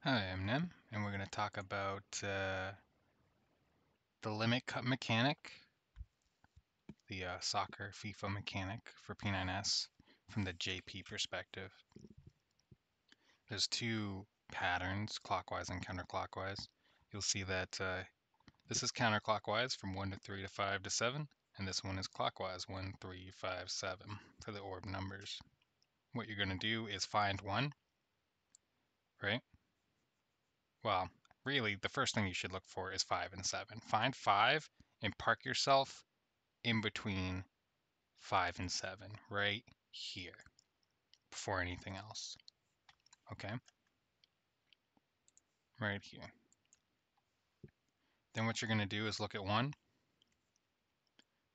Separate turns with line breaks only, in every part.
Hi, I'm Nem, and we're going to talk about the limit cut mechanic, the soccer FIFA mechanic for P9S from the JP perspective. There's two patterns, clockwise and counterclockwise. You'll see that this is counterclockwise from 1 to 3 to 5 to 7, and this one is clockwise 1, 3, 5, 7 for the orb numbers. What you're going to do is find one, right? Well, really, the first thing you should look for is 5 and 7. Find 5 and park yourself in between 5 and 7, right here, before anything else. Okay? Right here. Then what you're going to do is look at 1,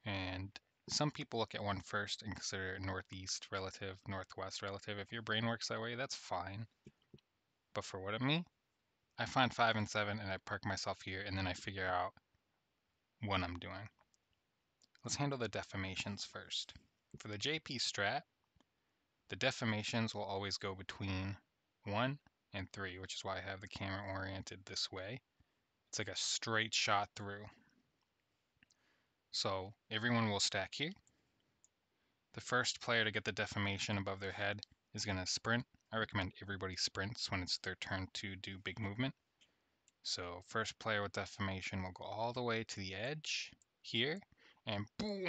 and some people look at 1 first and consider it northeast relative, northwest relative. If your brain works that way, that's fine. But for what me, I find 5 and 7 and I park myself here, and then I figure out what I'm doing. Let's handle the deformations first. For the JP Strat, the deformations will always go between 1 and 3, which is why I have the camera oriented this way. It's like a straight shot through. So everyone will stack here. The first player to get the deformation above their head is going to sprint. I recommend everybody sprints when it's their turn to do big movement. So first player with deformation will go all the way to the edge here, and boom,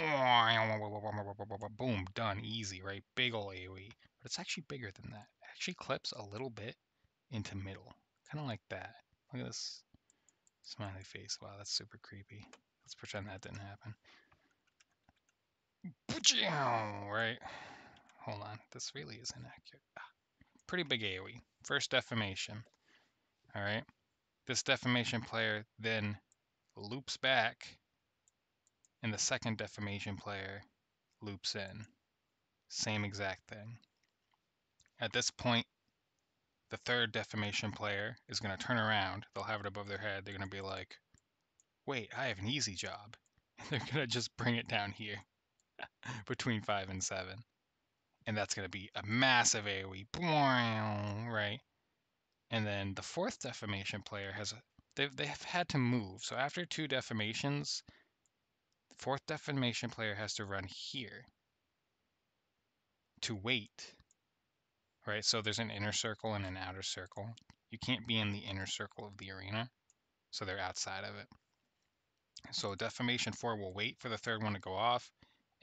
boom, done, easy, right? Big ol' AoE. But it's actually bigger than that. It actually clips a little bit into middle, kind of like that. Look at this smiley face. Wow, that's super creepy. Let's pretend that didn't happen. Right? Hold on. This really is inaccurate. Pretty big AoE. First deformation. Alright. This deformation player then loops back, and the second deformation player loops in. Same exact thing. At this point, the third deformation player is going to turn around. They'll have it above their head. They're going to be like, wait, I have an easy job. And they're going to just bring it down here between 5 and 7. And that's going to be a massive AoE. Right? And then the fourth deformation player they have had to move. So after 2 deformations, the fourth deformation player has to run here to wait. Right? So there's an inner circle and an outer circle. You can't be in the inner circle of the arena, so they're outside of it. So deformation 4 will wait for the third one to go off,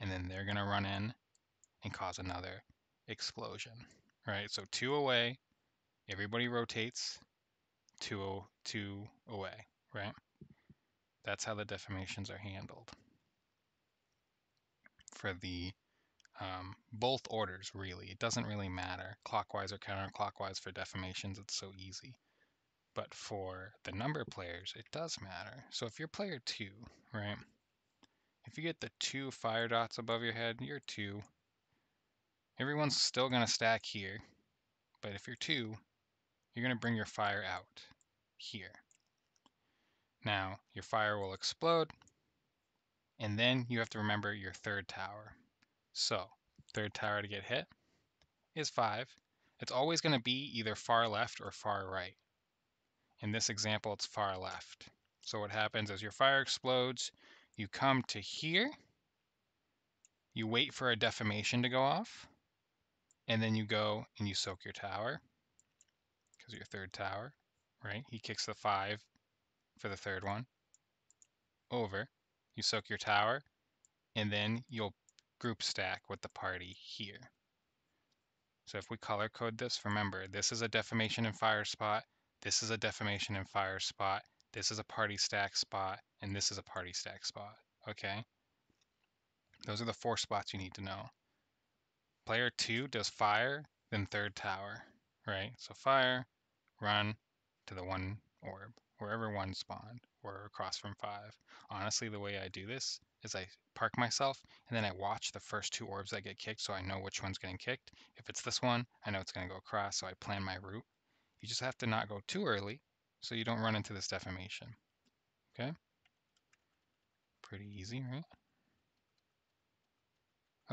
and then they're going to run in and cause another explosion. Right? So 2 away, everybody rotates, 2 away, right? That's how the deformations are handled. For the both orders, really, it doesn't really matter, clockwise or counterclockwise for deformations, it's so easy. But for the number players, it does matter. So if you're player 2, right, if you get the 2 fire dots above your head, you're 2. Everyone's still going to stack here, but if you're 2, you're going to bring your fire out here. Now, your fire will explode, and then you have to remember your third tower. So, third tower to get hit is 5. It's always going to be either far left or far right. In this example, it's far left. So what happens is your fire explodes, you come to here, you wait for a deformation to go off, and then you go and you soak your tower, because your third tower, right? He kicks the 5 for the third one, over, you soak your tower, and then you'll group stack with the party here. So if we color code this, remember, this is a deformation and fire spot, this is a deformation and fire spot, this is a party stack spot, and this is a party stack spot, okay? Those are the 4 spots you need to know. Player 2 does fire, then third tower, right? So fire, run to the 1 orb, wherever 1 spawned, or across from 5. Honestly, the way I do this is I park myself, and then I watch the first 2 orbs that get kicked so I know which one's getting kicked. If it's this one, I know it's going to go across, so I plan my route. You just have to not go too early so you don't run into this deformation. Okay? Pretty easy, right?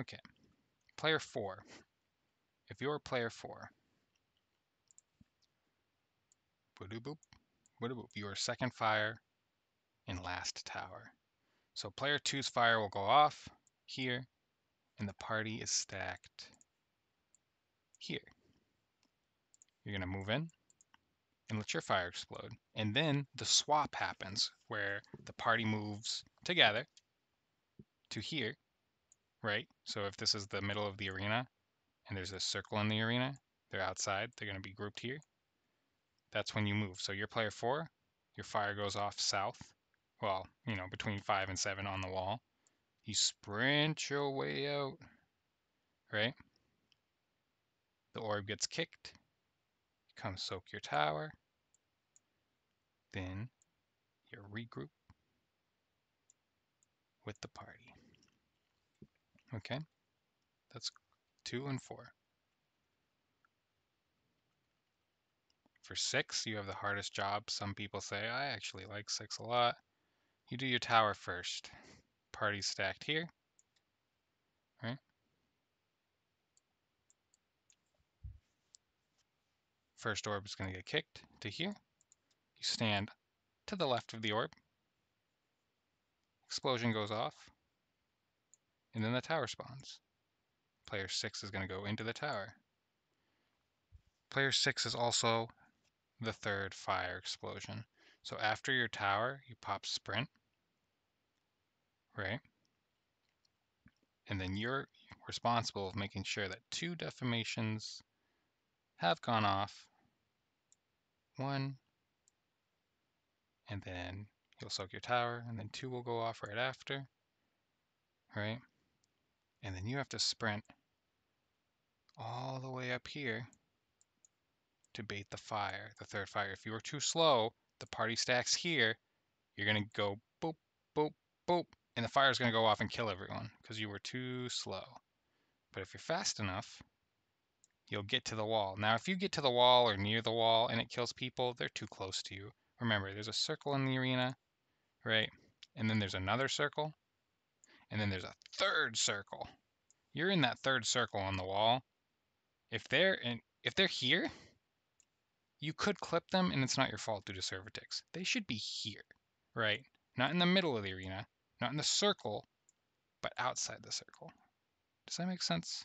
Okay. Player 4. If you're player 4, boop, boop, your second fire in last tower. So player 2's fire will go off here, and the party is stacked here. You're going to move in and let your fire explode. And then the swap happens where the party moves together to here, right? So if this is the middle of the arena and there's a circle in the arena, they're outside, they're going to be grouped here. That's when you move. So your player 4, your fire goes off south. Well, between 5 and 7 on the wall. You sprint your way out, right? The orb gets kicked. You come soak your tower. Then you regroup with the party. Okay? That's 2 and 4. For 6, you have the hardest job. Some people say, I actually like 6 a lot. You do your tower first. Party's stacked here, right? First orb is going to get kicked to here. You stand to the left of the orb. Explosion goes off. And then the tower spawns. Player 6 is going to go into the tower. Player 6 is also the third fire explosion. So after your tower, you pop sprint, right? And then you're responsible of making sure that 2 defamations have gone off. 1, and then you'll soak your tower, and then 2 will go off right after, right? And then you have to sprint all the way up here to bait the fire, the third fire. If you are too slow, the party stacks here, you're going to go boop, boop, boop, and the fire is going to go off and kill everyone because you were too slow. But if you're fast enough, you'll get to the wall. Now, if you get to the wall or near the wall and it kills people, they're too close to you. Remember, there's a circle in the arena, right? And then there's another circle, and then there's a third circle. You're in that third circle on the wall. If they're here, you could clip them, and it's not your fault due to server ticks. They should be here, right? Not in the middle of the arena, not in the circle, but outside the circle. Does that make sense?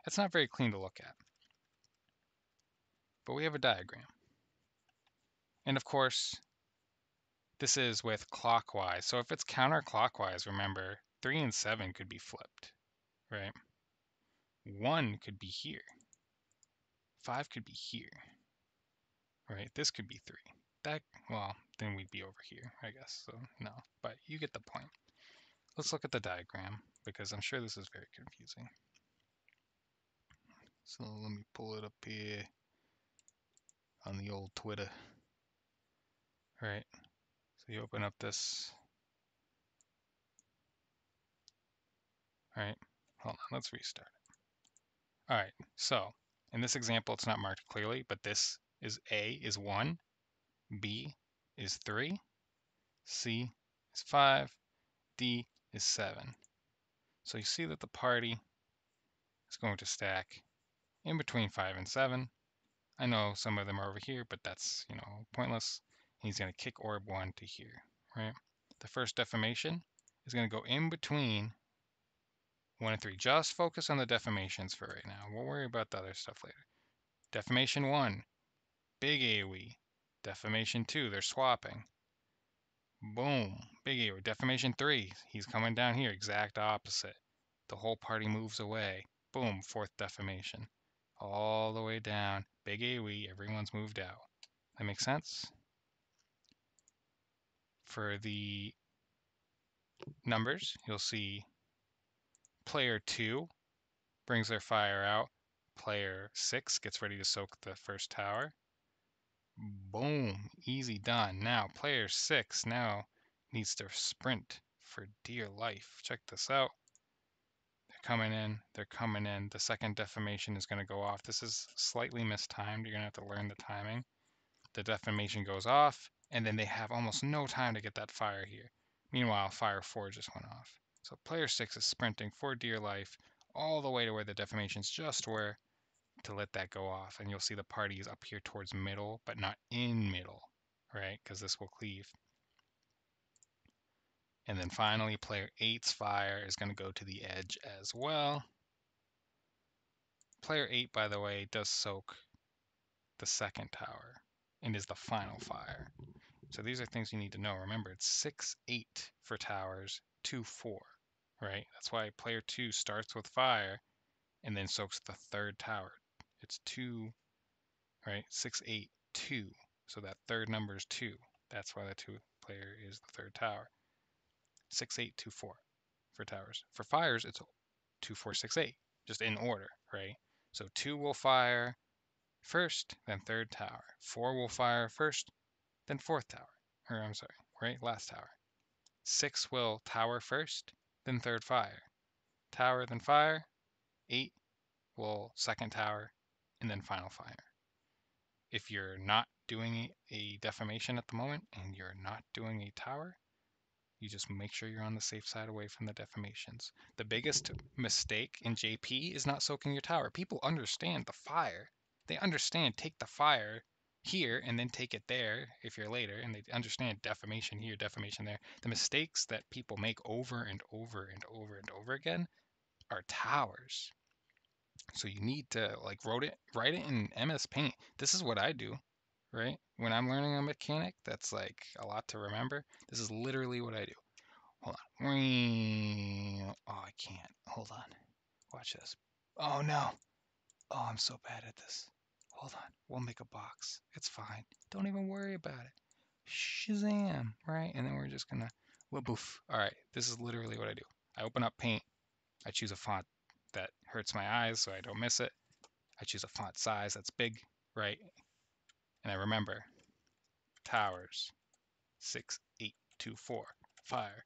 It's not very clean to look at. But we have a diagram. And of course, this is with clockwise. So if it's counterclockwise, remember, 3 and 7 could be flipped, right? 1 could be here. 5 could be here, right? This could be 3. Well, then we'd be over here, I guess. So no, but you get the point. Let's look at the diagram because I'm sure this is very confusing. So let me pull it up here on the old Twitter. All right. So you open up this. All right. Hold on. Let's restart it. All right. So in this example, it's not marked clearly, but this is A is 1, B is 3, C is 5, D is 7. So you see that the party is going to stack in between 5 and 7. I know some of them are over here, but that's, pointless. He's going to kick orb 1 to here, right? The first defamation is going to go in between 1 and 3. Just focus on the defamations for right now. We'll worry about the other stuff later. Defamation 1, big AoE. Defamation 2, they're swapping. Boom, big AoE. Defamation 3, he's coming down here, exact opposite. The whole party moves away. Boom, fourth defamation. All the way down, big AoE, everyone's moved out. That makes sense? For the numbers, you'll see player 2 brings their fire out. Player 6 gets ready to soak the first tower. Boom, easy done. Now, player 6 now needs to sprint for dear life. Check this out. They're coming in. They're coming in. The second defamation is going to go off. This is slightly mistimed. You're going to have to learn the timing. The defamation goes off, and then they have almost no time to get that fire here. Meanwhile, fire 4 just went off. So player 6 is sprinting for dear life all the way to where the defamations just were. to let that go off, and you'll see the party is up here towards middle, but not in middle, right? Because this will cleave. And then finally, player 8's fire is going to go to the edge as well. Player 8, by the way, does soak the second tower and is the final fire. So these are things you need to know. Remember, it's 6-8 for towers, 2-4, right? That's why player 2 starts with fire and then soaks the third tower. It's 2, right? 6-8, 2. So that third number is 2. That's why the 2 player is the third tower. 6-8, 2-4 for towers. For fires, it's 2-4, 6-8, just in order, right? So 2 will fire first, then third tower. 4 will fire first, then fourth tower. Or I'm sorry, right? Last tower. 6 will tower first, then third fire. Tower, then fire. 8 will second tower, and then final fire. If you're not doing a defamation at the moment and you're not doing a tower, you just make sure you're on the safe side away from the defamations. The biggest mistake in JP is not soaking your tower. People understand the fire. They understand take the fire here and then take it there if you're later, and they understand defamation here, defamation there. The mistakes that people make over and over and over and over again are towers. So you need to like write it in MS Paint. This is what I do, right? When I'm learning a mechanic that's like a lot to remember, this is literally what I do. Hold on. Oh, I can't. Hold on. Watch this. Oh no. Oh, I'm so bad at this. Hold on. We'll make a box. It's fine. Don't even worry about it. Shazam, right? And then we're just gonna boof. All right. This is literally what I do. I open up Paint. I choose a font that hurts my eyes so I don't miss it. I choose a font size that's big, right? And I remember towers 6, 8, 2, 4, fire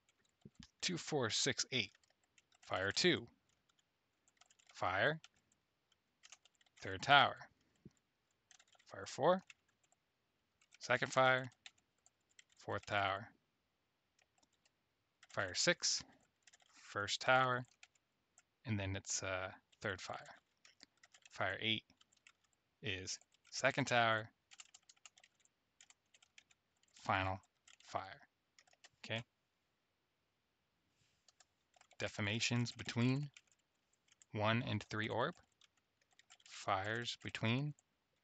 2, 4, 6, 8, fire 2, fire, third tower, fire 4, second fire, fourth tower, fire 6, first tower, and then it's third fire. Fire 8 is second tower, final fire. Okay? Defamations between 1 and 3 orb, fires between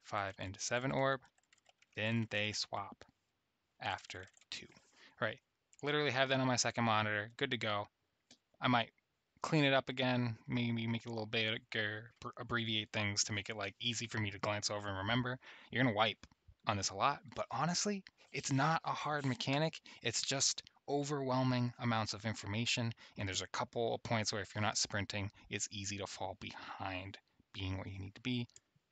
5 and 7 orb, then they swap after 2. Right. Literally have that on my second monitor, good to go. I might clean it up again, maybe make it a little bigger, abbreviate things to make it like easy for me to glance over and remember. You're gonna wipe on this a lot, but honestly, it's not a hard mechanic. It's just overwhelming amounts of information, and there's a couple of points where if you're not sprinting, it's easy to fall behind being where you need to be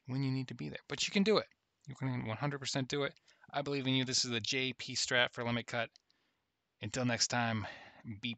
when you need to be there. But you can do it. You can 100% do it. I believe in you. This is the JP Strat for Limitcut. Until next time, be